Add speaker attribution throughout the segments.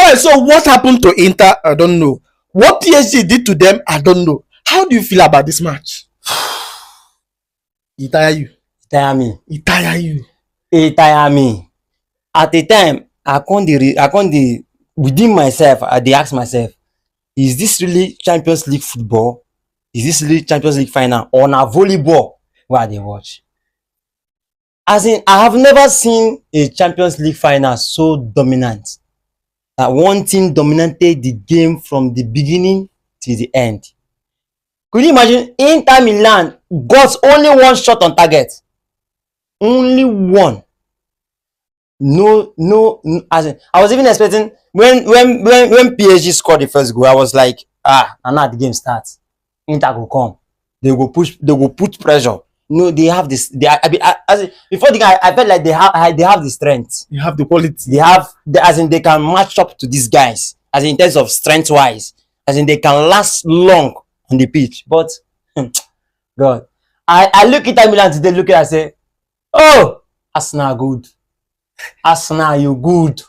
Speaker 1: right, so what happened to Inter? I don't know. What PSG did to them? I don't know. How do you feel about this match? It tire you.
Speaker 2: Tire me.
Speaker 1: It tire you.
Speaker 2: It tire me. At the time, I can't within myself, I dey ask myself, is this really Champions League football? Is this really Champions League final? Or na volleyball where they watch? As in, I have never seen a Champions League final so dominant. That one team dominated the game from the beginning to the end. Could you imagine Inter Milan got only one shot on target? Only one. No, as in, I was even expecting when PSG scored the first goal, I was like, and now the game starts. Inter will come. They will put pressure. No, they have this. Before the guy, I felt like they have the strength.
Speaker 1: You have the quality.
Speaker 2: They can match up to these guys. As in terms of strength wise, as in they can last long on the pitch. But God, I look at Inter Milan today. Look at it, I say, oh, Arsenal good. Arsenal, you good.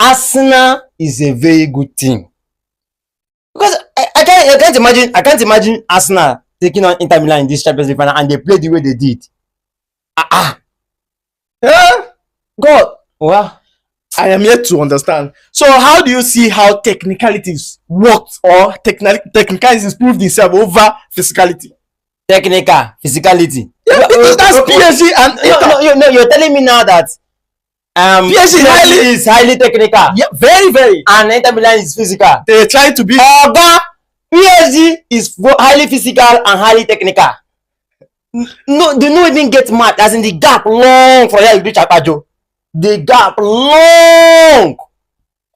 Speaker 2: Arsenal is a very good team. Because I can't imagine Arsenal taking on Inter Milan in this Champions League final and they play the way they did. God, well,
Speaker 1: I am yet to understand. So how do you see how technicalities worked or technicalities proved itself over physicality?
Speaker 2: Physicality.
Speaker 1: Yeah, because that's PSG and
Speaker 2: no, you're telling me now that
Speaker 1: PSG
Speaker 2: is highly technical.
Speaker 1: Yeah, very, very.
Speaker 2: And Inter Milan is physical.
Speaker 1: They try to be.
Speaker 2: But PSG is highly physical and highly technical. No, they don't even get mad. As in the gap long for you reach Akajo. The gap long.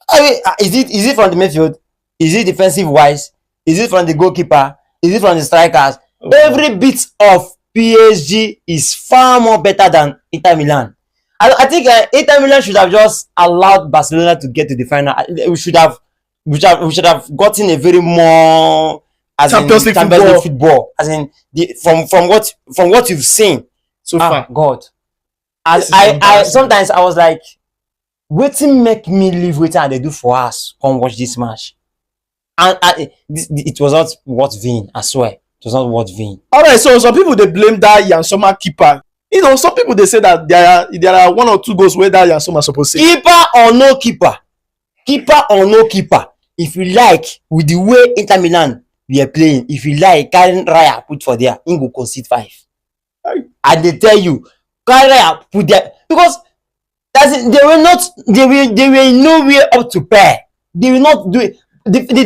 Speaker 2: I mean, is it from the midfield? Is it defensive wise? Is it from the goalkeeper? Is it from the strikers? Okay. Every bit of PSG is far more better than Inter Milan. I think Inter Milan should have just allowed Barcelona to get to the final. We should have gotten a very more
Speaker 1: Champions League
Speaker 2: football. As in from what you've seen
Speaker 1: so far.
Speaker 2: God. I sometimes I was like, waiting make me leave waiting and they do for us. Come watch this match. And it was not worth vain, I swear. It was not worth vain.
Speaker 1: Alright, so some people they blame that Yansoma keeper. You know, some people they say that there are one or two goals where that Yansoma supposed to say.
Speaker 2: Keeper or no keeper. If you like, with the way Inter Milan we are playing, if you like, Karen Raya put for there, he will concede 5. And they tell you, Karen Raya put there because they were nowhere up to pair. They will not do it. The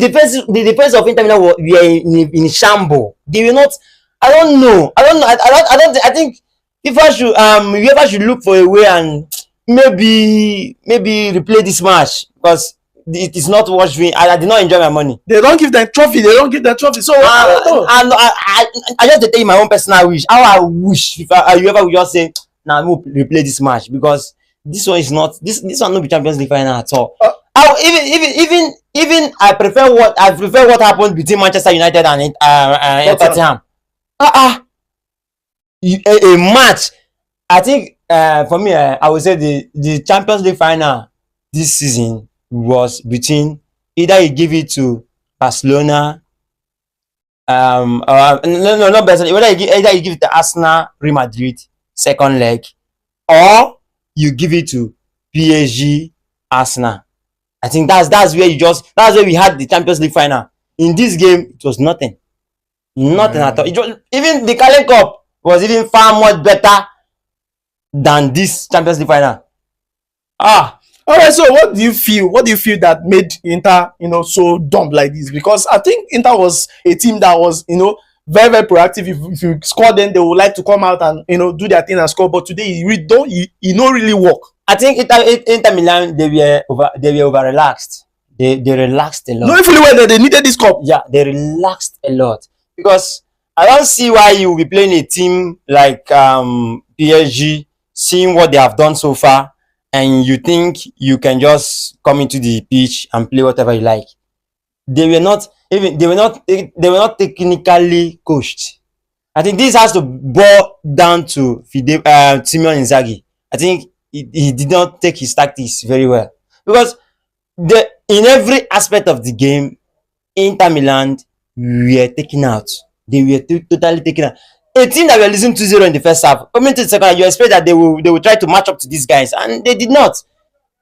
Speaker 2: defense of Inter Milan were in shambles. They will not. I don't know. I think UEFA should look for a way and maybe replay this match because it is not worth me. I did not enjoy my money.
Speaker 1: They don't give them trophy. So
Speaker 2: I just tell you my own personal wish. How I wish if UEFA would just say, "Now we'll replay this match," because this one is not this one not be Champions League final at all. Even I prefer what happened between Manchester United and Tottenham. A match. I think for me, I would say the Champions League final this season was between either you give it to Barcelona, no, not Barcelona. Either you give it to Arsenal, Real Madrid, second leg, or you give it to PSG, Arsenal. I think that's where we had the Champions League final. In this game, it was nothing at all. Even the Carling Cup was even far much better than this Champions League final.
Speaker 1: Alright, so what do you feel that made Inter, so dumb like this? Because I think Inter was a team that was, very, very proactive. If you score them, they would like to come out and, do their thing and score. But today, it don't really work.
Speaker 2: I think Inter Milan, they were over relaxed. They relaxed a lot.
Speaker 1: Knowing fully well that they needed this cup.
Speaker 2: Yeah, they relaxed a lot. Because I don't see why you will be playing a team like PSG, seeing what they have done so far, and you think you can just come into the pitch and play whatever you like. They were not technically coached. I think this has to boil down to Simone Inzaghi. I think he did not take his tactics very well, because in every aspect of the game, Inter Milan were taken out. They were totally taken out. A team that were losing 2-0 in the first half, coming to the second half, you expect that they will try to match up to these guys, and they did not.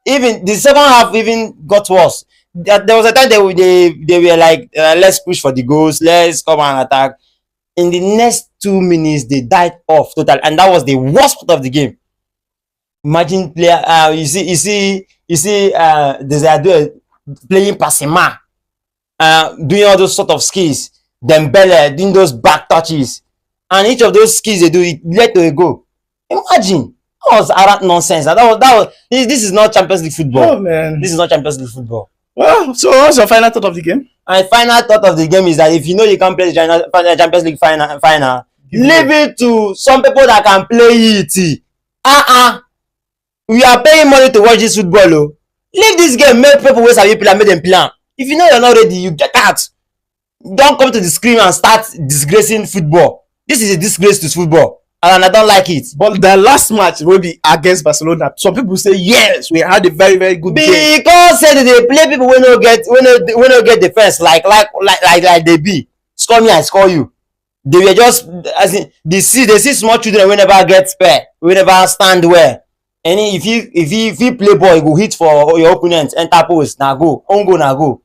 Speaker 2: Even the second half even got worse. There was a time they were like, let's push for the goals, let's come and attack. In the next 2 minutes, they died off totally, and that was the worst part of the game. Imagine player, you see, Désiré Doué playing Passima, doing all those sort of skills, Dembele doing those back touches, and each of those skills they do, it led to a goal. Imagine, that was arrant nonsense. This is not Champions League football.
Speaker 1: Oh man,
Speaker 2: this is not Champions League football.
Speaker 1: Well, so what's your final thought of the game?
Speaker 2: My final thought of the game is that if you know you can't play the Champions League final, leave it to some people that can play it. We are paying money to watch this football. Oh. Leave this game, make people waste a plan, make them plan. If you know you're not ready, you get out. Don't come to the screen and start disgracing football. This is a disgrace to football, and I don't like it.
Speaker 1: But the last match will be against Barcelona. Some people say yes, we had a very, very good game.
Speaker 2: Because say they play people when no get defense like they be. Score me, I score you. They were just as in they see small children we never get spare, we never stand well. And if you play ball, you go hit for your opponent, enter post, na go, on go na go.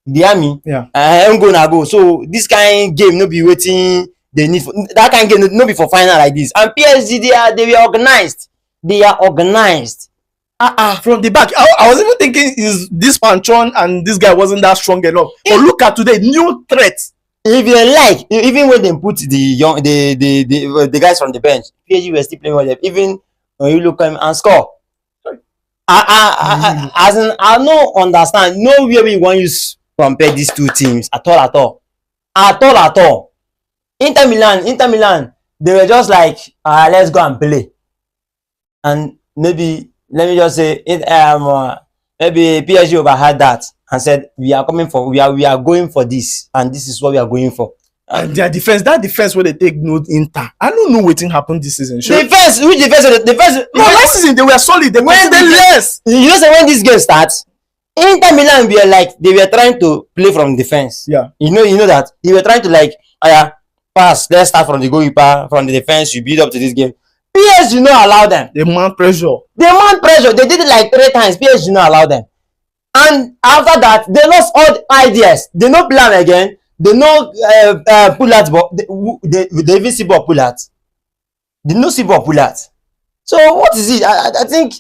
Speaker 2: You hear me?
Speaker 1: Yeah.
Speaker 2: On go na go. So this kind of game no be waiting. They need for, that kind of game no be for final like this. And PSG they were organized. They are organized.
Speaker 1: From the back, I was even thinking is this Panchon and this guy wasn't that strong enough. But look at today, new threat.
Speaker 2: If you like, even when they put the guys from the bench, PSG were still playing with them. Even when you look at him and score. As in, I don't understand. Nowhere we want to compare these two teams at all. Inter Milan, they were just like, let's go and play. And maybe, let me just say, maybe PSG overheard that and said, we are going for this, and this is what we are going for.
Speaker 1: And their defense, that defense where they take note Inter. I don't know what happened this season. Sure.
Speaker 2: Which defense?
Speaker 1: No, last season they were solid. They were less.
Speaker 2: You know, when this game starts, Inter Milan they were trying to play from defense.
Speaker 1: Yeah.
Speaker 2: You know that they were trying to pass. Let's start from the goalkeeper, from the defense. You build up to this game. PSG not allow them.
Speaker 1: They mount pressure.
Speaker 2: They did it like 3 times. PSG not allow them. And after that, they lost all the ideas. They no plan again. They no pull out, but they even see ball pull out. They no see ball pull out. So what is it? I think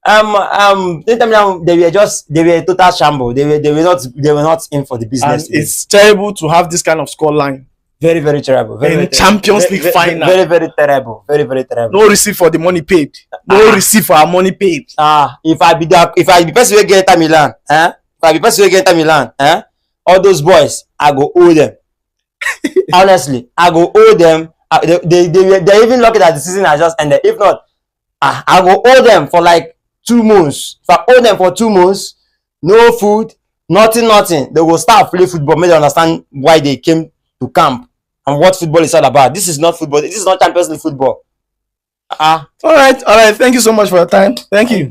Speaker 2: Inter Milan, they were a total shamble. They were not in for the business.
Speaker 1: And it's terrible to have this kind of score line.
Speaker 2: Very, very terrible.
Speaker 1: In Champions League final.
Speaker 2: Very, very terrible. Very, very terrible.
Speaker 1: No receipt for the money paid. No receipt for our money paid.
Speaker 2: If I be the person who get Inter Milan, all those boys, I go owe them. Honestly, I go owe them. They're even lucky that the season has just ended. If not, I go owe them for like 2 months. If I owe them for 2 months, no food, nothing, they will start playing football. Make them understand why they came to camp and what football is all about. This is not football. This is not Champions League football.
Speaker 1: All right. Thank you so much for your time. Thank you.